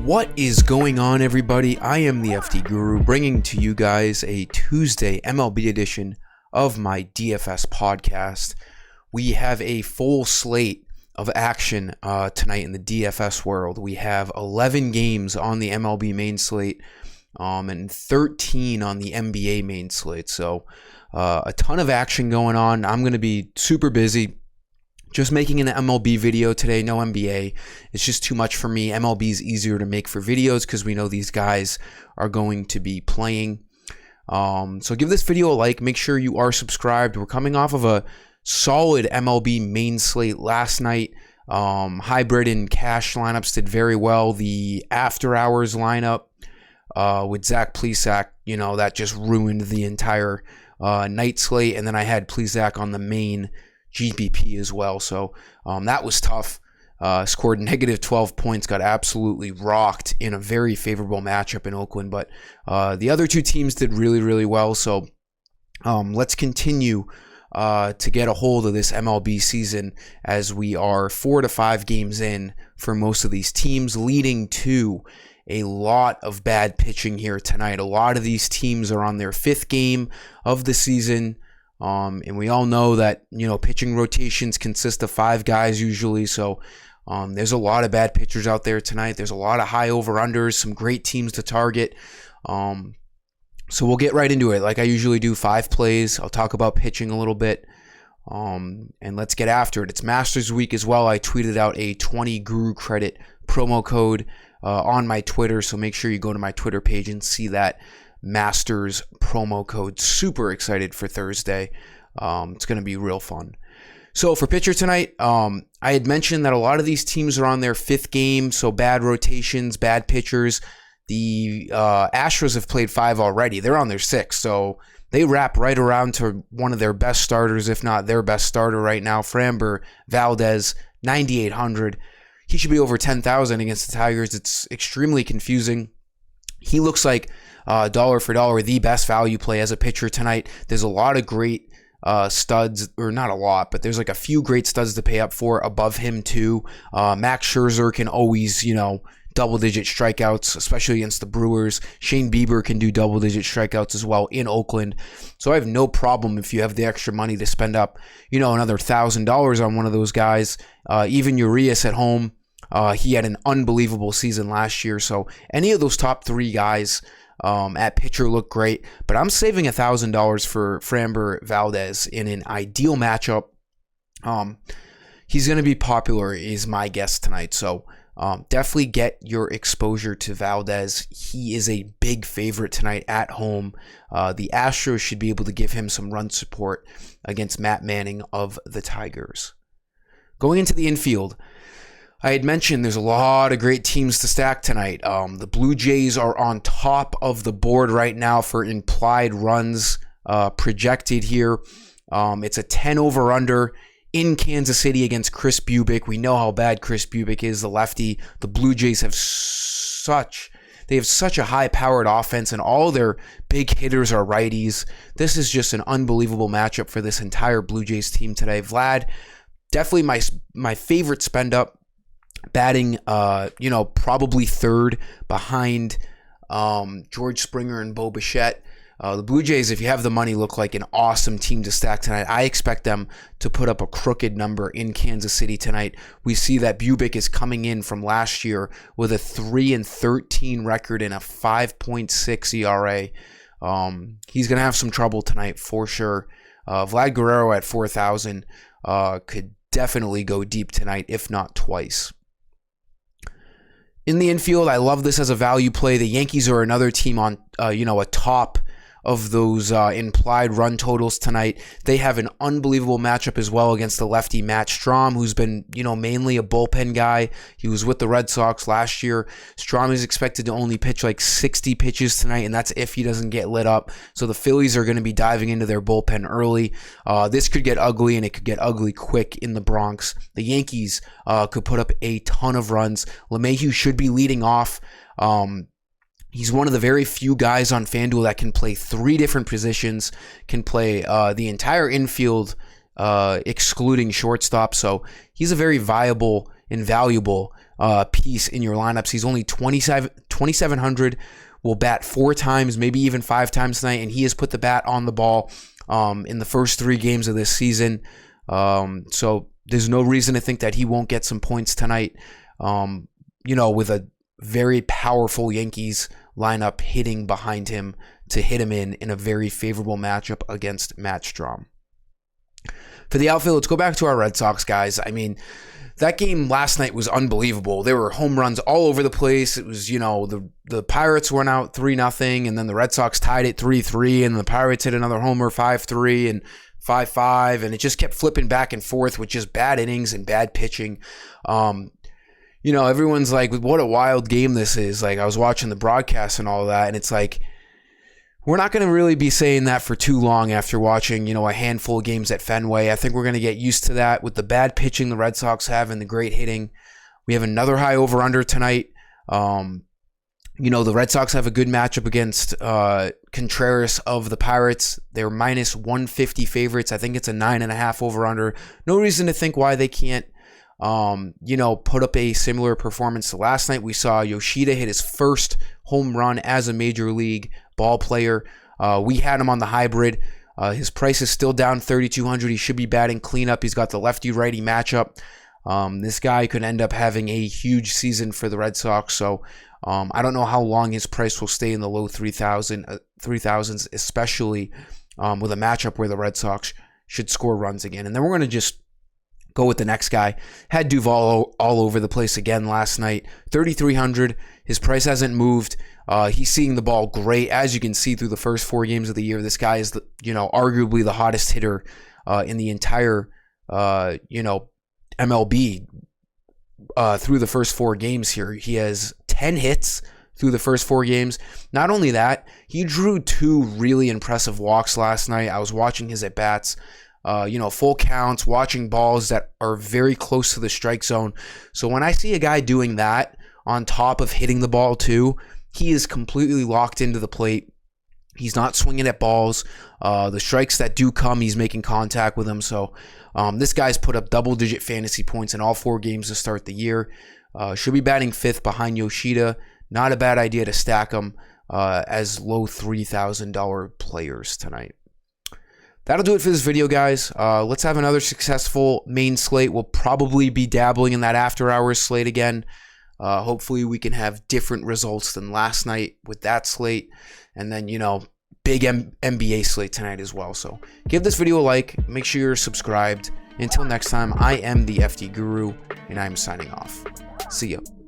What is going on, everybody? I am the FD Guru, bringing to you guys a Tuesday MLB edition of my DFS podcast. We have a full slate of action tonight in the DFS world. We have 11 games on the MLB main slate and 13 on the NBA main slate. So a ton of action going on. I'm going to be super busy. Just making an MLB video today, no NBA. It's just too much for me. MLB is easier to make for videos because we know these guys are going to be playing. So give this video a like. Make sure you are subscribed. We're coming off of a solid MLB main slate last night. Hybrid and cash lineups did very well. The after hours lineup with Zach Plesac, that just ruined the entire night slate. And then I had Plesac on the main GPP as well, so that was tough. Scored negative 12 points, got absolutely rocked in a very favorable matchup in Oakland, but the other two teams did really, really well, so let's continue to get a hold of this MLB season as we are 4 to 5 games in for most of these teams, leading to a lot of bad pitching here tonight. A lot of these teams are on their 5th game of the season. And we all know that, pitching rotations consist of 5 guys usually. So there's a lot of bad pitchers out there tonight. There's a lot of high over-unders, some great teams to target. So we'll get right into it. Like I usually do, 5 plays. I'll talk about pitching a little bit. And let's get after it. It's Masters Week as well. I tweeted out a 20 Guru Credit promo code on my Twitter. So make sure you go to my Twitter page and see that Masters promo code. Super excited for Thursday. It's going to be real fun. So for pitcher tonight, I had mentioned that a lot of these teams are on their 5th game, so bad rotations, bad pitchers. The Astros have played 5 already. They're on their 6th, so they wrap right around to one of their best starters, if not their best starter right now, Framber Valdez, 9,800. He should be over 10,000 against the Tigers. It's extremely confusing. He looks like dollar for dollar the best value play as a pitcher tonight. There's a lot of great studs, or not a lot, but there's like a few great studs to pay up for above him too. Max Scherzer can always, double-digit strikeouts, especially against the Brewers. Shane Bieber can do double-digit strikeouts as well in Oakland. So I have no problem if you have the extra money to spend up, another $1,000 on one of those guys. Even Urias at home. He had an unbelievable season last year. So any of those top 3 guys at pitcher look great. But I'm saving $1,000 for Framber Valdez in an ideal matchup. He's going to be popular is my guess tonight. So definitely get your exposure to Valdez. He is a big favorite tonight at home. The Astros should be able to give him some run support against Matt Manning of the Tigers. Going into the infield, I had mentioned there's a lot of great teams to stack tonight. The Blue Jays are on top of the board right now for implied runs projected here. It's a 10 over-under in Kansas City against Chris Bubic. We know how bad Chris Bubic is, the lefty. The Blue Jays have such a high-powered offense, and all their big hitters are righties. This is just an unbelievable matchup for this entire Blue Jays team today. Vlad, definitely my favorite spend-up. Batting, probably 3rd behind George Springer and Bo Bichette. The Blue Jays, if you have the money, look like an awesome team to stack tonight. I expect them to put up a crooked number in Kansas City tonight. We see that Bubic is coming in from last year with a 3-13 record and a 5.6 ERA. He's going to have some trouble tonight for sure. Vlad Guerrero at 4,000 could definitely go deep tonight, if not twice. In the infield, I love this as a value play. The Yankees are another team on, atop of those implied run totals tonight. They have an unbelievable matchup as well against the lefty Matt Strahm, who's been, mainly a bullpen guy. He was with the Red Sox last year. Strahm is expected to only pitch like 60 pitches tonight, and that's if he doesn't get lit up. So the Phillies are going to be diving into their bullpen early. This could get ugly, and it could get ugly quick in the Bronx. The Yankees could put up a ton of runs. LeMahieu should be leading off. He's one of the very few guys on FanDuel that can play 3 different positions, can play the entire infield excluding shortstop. So he's a very viable and valuable piece in your lineups. He's only 2,700, will bat 4 times, maybe even 5 times tonight, and he has put the bat on the ball in the first 3 games of this season. So there's no reason to think that he won't get some points tonight, with a very powerful Yankees lineup hitting behind him to hit him in a very favorable matchup against Matt Strom. For the outfield, let's go back to our Red Sox guys. I mean, that game last night was unbelievable. There were home runs all over the place. It was, the Pirates went out 3-0, and then the Red Sox tied it 3-3, and the Pirates hit another homer 5-3 and 5-5, and it just kept flipping back and forth with just bad innings and bad pitching. Everyone's like, what a wild game this is. Like, I was watching the broadcast and all that, and it's like, we're not going to really be saying that for too long after watching, a handful of games at Fenway. I think we're going to get used to that with the bad pitching the Red Sox have and the great hitting. We have another high over-under tonight. The Red Sox have a good matchup against Contreras of the Pirates. They're minus 150 favorites. I think it's a 9.5 over-under. No reason to think why they can't, put up a similar performance to last night. We saw Yoshida hit his first home run as a major league ball player. We had him on the hybrid. His price is still down 3,200. He should be batting cleanup. He's got the lefty-righty matchup. This guy could end up having a huge season for the Red Sox. So I don't know how long his price will stay in the low 3,000s, especially with a matchup where the Red Sox should score runs again. And then we're going to just go with the next guy. Had Duvall all over the place again last night. 3,300. His price hasn't moved. He's seeing the ball great. As you can see through the first 4 games of the year, this guy is, arguably the hottest hitter in the entire, MLB through the first 4 games here. He has 10 hits through the first 4 games. Not only that, he drew 2 really impressive walks last night. I was watching his at-bats. Full counts, watching balls that are very close to the strike zone. So when I see a guy doing that on top of hitting the ball too, he is completely locked into the plate. He's not swinging at balls. The strikes that do come, he's making contact with them. So this guy's put up double-digit fantasy points in all 4 games to start the year. Should be batting 5th behind Yoshida. Not a bad idea to stack him as low $3,000 players tonight. That'll do it for this video, guys. Let's have another successful main slate. We'll probably be dabbling in that after-hours slate again. Hopefully we can have different results than last night with that slate. And then, big NBA slate tonight as well. So give this video a like. Make sure you're subscribed. Until next time, I am the FD Guru, and I'm signing off. See ya.